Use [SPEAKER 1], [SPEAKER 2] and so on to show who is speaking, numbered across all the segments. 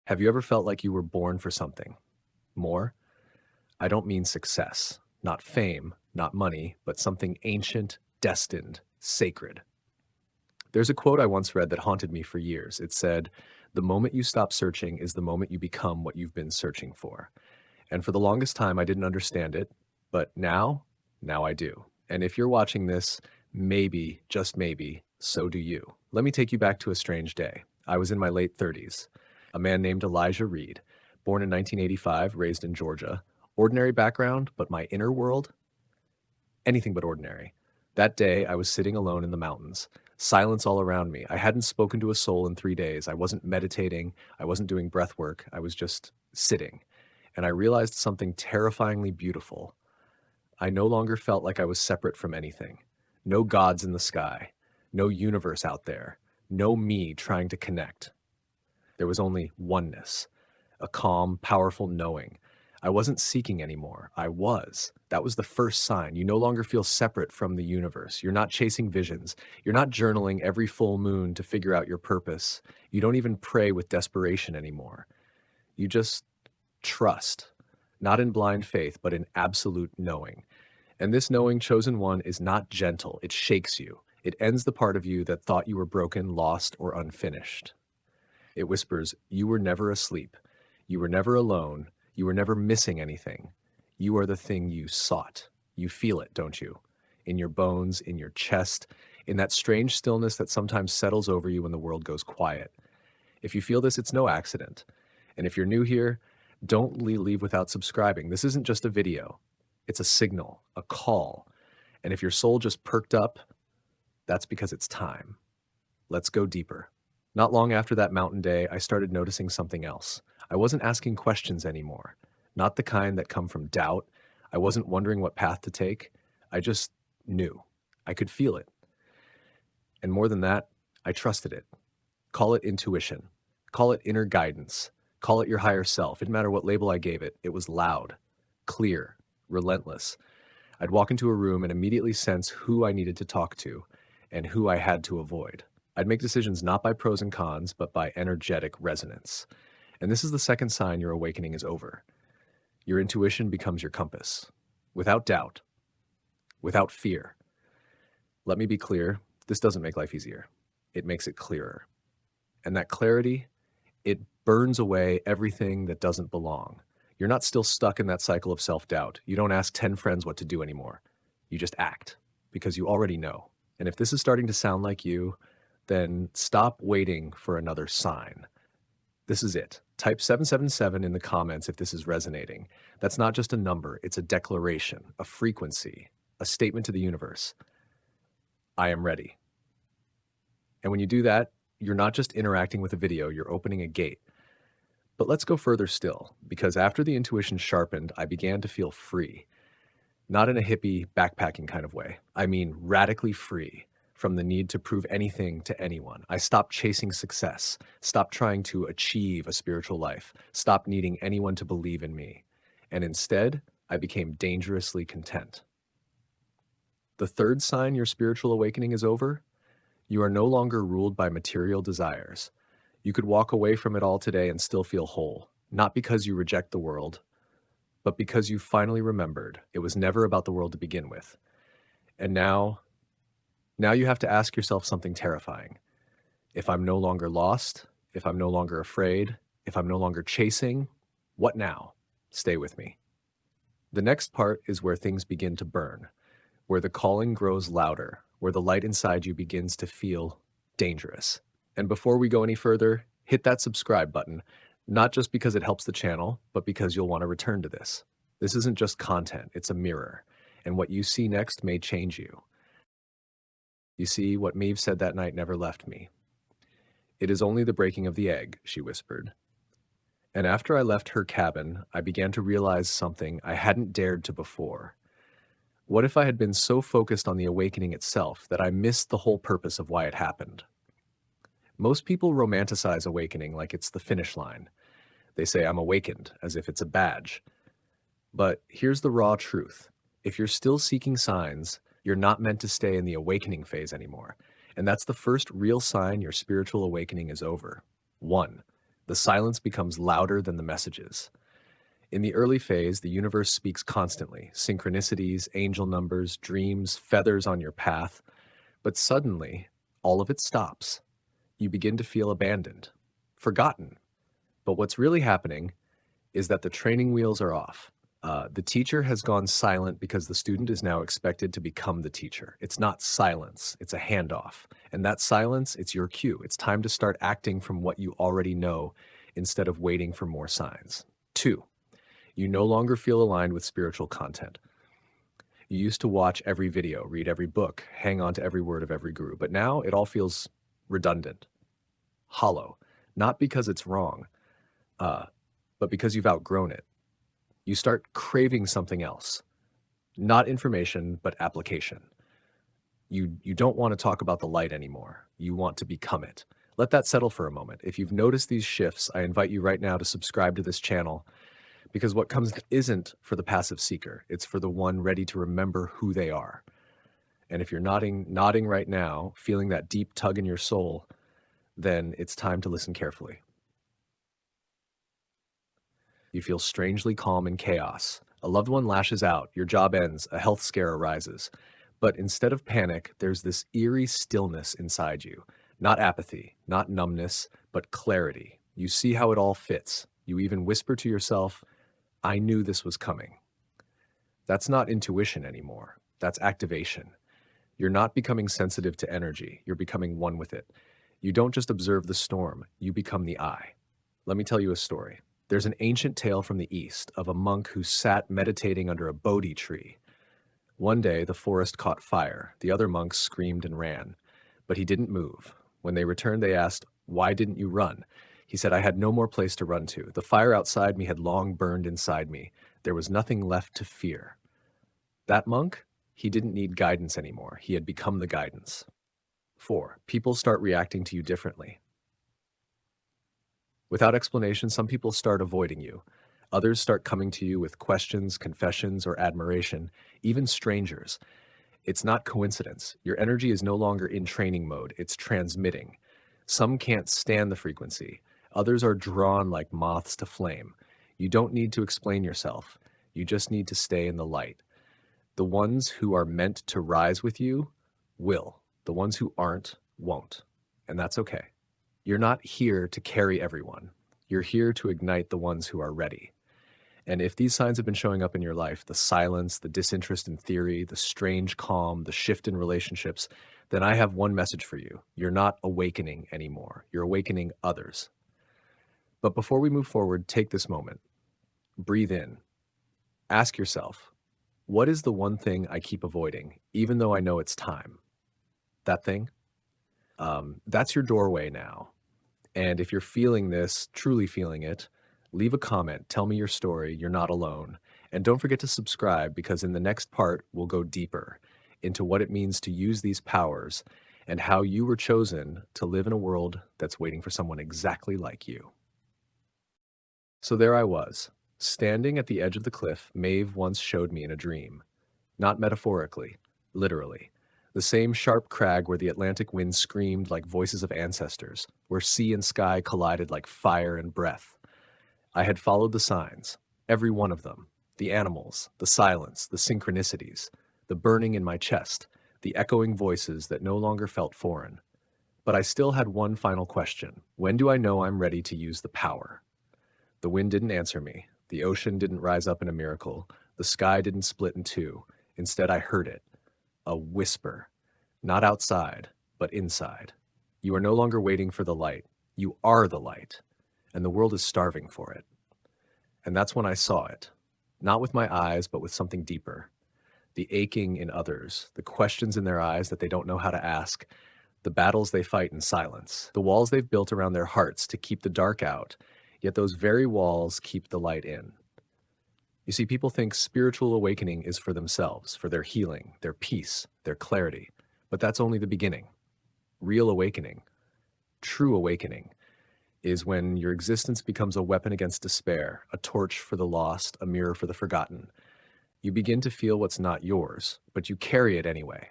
[SPEAKER 1] Have you ever felt like you were born for something more? I don't mean success, not fame, not money, but something ancient, destined, sacred. There's a quote I once read that haunted me for years. It said, "The moment you stop searching is the moment you become what you've been searching for." And for the longest time, I didn't understand it, but now I do. And if you're watching this, maybe, just maybe, so do you. Let me take you back to a strange day. I was in my late 30s. A man named Elijah Reed, born in 1985, raised in Georgia. Ordinary background, but my inner world, anything but ordinary. That day, I was sitting alone in the mountains, silence all around me. I hadn't spoken to a soul in 3 days. I wasn't meditating. I wasn't doing breath work. I was just sitting. And I realized something terrifyingly beautiful. I no longer felt like I was separate from anything. No gods in the sky. No universe out there. No me trying to connect. There was only oneness, a calm, powerful knowing. I wasn't seeking anymore. I was. That was the first sign. You no longer feel separate from the universe. You're not chasing visions. You're not journaling every full moon to figure out your purpose. You don't even pray with desperation anymore. You just trust, not in blind faith, but in absolute knowing. And this knowing, chosen one, is not gentle. It shakes you. It ends the part of you that thought you were broken, lost, or unfinished. It whispers, "You were never asleep. You were never alone. You were never missing anything. You are the thing you sought." You feel it, don't you? In your bones, in your chest, in that strange stillness that sometimes settles over you when the world goes quiet. If you feel this, it's no accident. And if you're new here, don't leave without subscribing. This isn't just a video. It's a signal, a call. And if your soul just perked up, that's because it's time. Let's go deeper. Not long after that mountain day, I started noticing something else. I wasn't asking questions anymore, not the kind that come from doubt. I wasn't wondering what path to take. I just knew. I could feel it. And more than that, I trusted it. Call it intuition. Call it inner guidance. Call it your higher self. It didn't matter what label I gave it. It was loud, clear, relentless. I'd walk into a room and immediately sense who I needed to talk to and who I had to avoid. I'd make decisions not by pros and cons, but by energetic resonance. And this is the second sign your awakening is over. Your intuition becomes your compass, without doubt, without fear. Let me be clear, this doesn't make life easier. It makes it clearer. And that clarity, it burns away everything that doesn't belong. You're not still stuck in that cycle of self-doubt. You don't ask 10 friends what to do anymore. You just act because you already know. And if this is starting to sound like you, then stop waiting for another sign. This is it. Type 777 in the comments if this is resonating. That's not just a number, it's a declaration, a frequency, a statement to the universe. I am ready. And when you do that, you're not just interacting with a video, you're opening a gate. But let's go further still, because after the intuition sharpened, I began to feel free. Not in a hippie, backpacking kind of way. I mean radically free from the need to prove anything to anyone. I stopped chasing success, stopped trying to achieve a spiritual life, stopped needing anyone to believe in me. And instead, I became dangerously content. The third sign your spiritual awakening is over: you are no longer ruled by material desires. You could walk away from it all today and still feel whole, not because you reject the world, but because you finally remembered it was never about the world to begin with. And now you have to ask yourself something terrifying. If I'm no longer lost, if I'm no longer afraid, if I'm no longer chasing, what now? Stay with me. The next part is where things begin to burn, where the calling grows louder, where the light inside you begins to feel dangerous. And before we go any further, hit that subscribe button, not just because it helps the channel, but because you'll want to return to this. This isn't just content, it's a mirror, and what you see next may change you. You see, what Maeve said that night never left me. "It is only the breaking of the egg," she whispered. And after I left her cabin, I began to realize something I hadn't dared to before. What if I had been so focused on the awakening itself that I missed the whole purpose of why it happened? Most people romanticize awakening like it's the finish line. They say, "I'm awakened," as if it's a badge. But here's the raw truth. If you're still seeking signs, you're not meant to stay in the awakening phase anymore. And that's the first real sign your spiritual awakening is over. 1. The silence becomes louder than the messages. In the early phase, the universe speaks constantly, synchronicities, angel numbers, dreams, feathers on your path. But suddenly, all of it stops. You begin to feel abandoned, forgotten. But what's really happening is that the training wheels are off. The teacher has gone silent because the student is now expected to become the teacher. It's not silence, it's a handoff. And that silence, it's your cue. It's time to start acting from what you already know instead of waiting for more signs. 2, you no longer feel aligned with spiritual content. You used to watch every video, read every book, hang on to every word of every guru, but now it all feels redundant, hollow, not because it's wrong, but because you've outgrown it. You start craving something else, not information, but application. You don't want to talk about the light anymore. You want to become it. Let that settle for a moment. If you've noticed these shifts, I invite you right now to subscribe to this channel, because what comes isn't for the passive seeker. It's for the one ready to remember who they are. And if you're nodding right now, feeling that deep tug in your soul, then it's time to listen carefully. You feel strangely calm in chaos. A loved one lashes out, your job ends, a health scare arises. But instead of panic, there's this eerie stillness inside you. Not apathy, not numbness, but clarity. You see how it all fits. You even whisper to yourself, I knew this was coming. That's not intuition anymore. That's activation. You're not becoming sensitive to energy. You're becoming one with it. You don't just observe the storm. You become the eye. Let me tell you a story. There's an ancient tale from the East of a monk who sat meditating under a Bodhi tree. One day, the forest caught fire. The other monks screamed and ran, but he didn't move. When they returned, they asked, "Why didn't you run?" He said, "I had no more place to run to. The fire outside me had long burned inside me. There was nothing left to fear." That monk, he didn't need guidance anymore. He had become the guidance. 4, people start reacting to you differently. Without explanation, some people start avoiding you. Others start coming to you with questions, confessions, or admiration, even strangers. It's not coincidence. Your energy is no longer in training mode, it's transmitting. Some can't stand the frequency. Others are drawn like moths to flame. You don't need to explain yourself. You just need to stay in the light. The ones who are meant to rise with you will. The ones who aren't won't. And that's okay. You're not here to carry everyone. You're here to ignite the ones who are ready. And if these signs have been showing up in your life, the silence, the disinterest in theory, the strange calm, the shift in relationships, then I have one message for you. You're not awakening anymore. You're awakening others. But before we move forward, take this moment. Breathe in. Ask yourself, what is the one thing I keep avoiding, even though I know it's time? That thing? That's your doorway now. And if you're feeling this, truly feeling it, leave a comment. Tell me your story. You're not alone. And don't forget to subscribe, because in the next part, we'll go deeper into what it means to use these powers and how you were chosen to live in a world that's waiting for someone exactly like you. So there I was, standing at the edge of the cliff Maeve once showed me in a dream. Not metaphorically, literally. The same sharp crag where the Atlantic wind screamed like voices of ancestors, where sea and sky collided like fire and breath. I had followed the signs, every one of them, the animals, the silence, the synchronicities, the burning in my chest, the echoing voices that no longer felt foreign. But I still had one final question. When do I know I'm ready to use the power? The wind didn't answer me. The ocean didn't rise up in a miracle. The sky didn't split in two. Instead, I heard it. A whisper. Not outside, but inside. You are no longer waiting for the light. You are the light. And the world is starving for it. And that's when I saw it. Not with my eyes, but with something deeper. The aching in others, the questions in their eyes that they don't know how to ask, the battles they fight in silence, the walls they've built around their hearts to keep the dark out, yet those very walls keep the light in. You see, people think spiritual awakening is for themselves, for their healing, their peace, their clarity. But that's only the beginning. Real awakening, true awakening, is when your existence becomes a weapon against despair, a torch for the lost, a mirror for the forgotten. You begin to feel what's not yours, but you carry it anyway.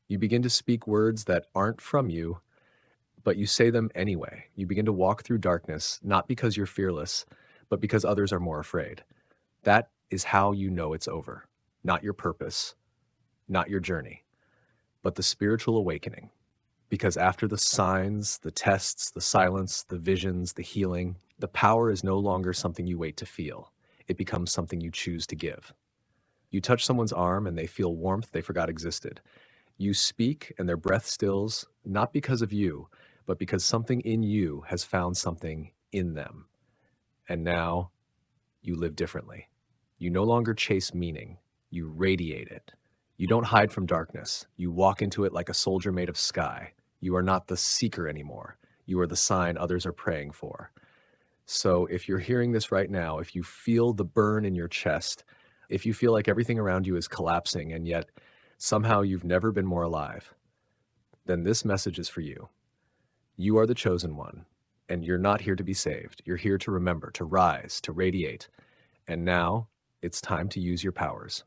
[SPEAKER 1] You begin to speak words that aren't from you, but you say them anyway. You begin to walk through darkness, not because you're fearless, but because others are more afraid. That is how you know it's over. Not your purpose, not your journey, but the spiritual awakening. Because after the signs, the tests, the silence, the visions, the healing, the power is no longer something you wait to feel. It becomes something you choose to give. You touch someone's arm and they feel warmth they forgot existed. You speak and their breath stills, not because of you, but because something in you has found something in them. And now you live differently. You no longer chase meaning, you radiate it. You don't hide from darkness. You walk into it like a soldier made of sky. You are not the seeker anymore. You are the sign others are praying for. So if you're hearing this right now, if you feel the burn in your chest, if you feel like everything around you is collapsing and yet somehow you've never been more alive, then this message is for you. You are the chosen one, and you're not here to be saved. You're here to remember, to rise, to radiate. And now it's time to use your powers.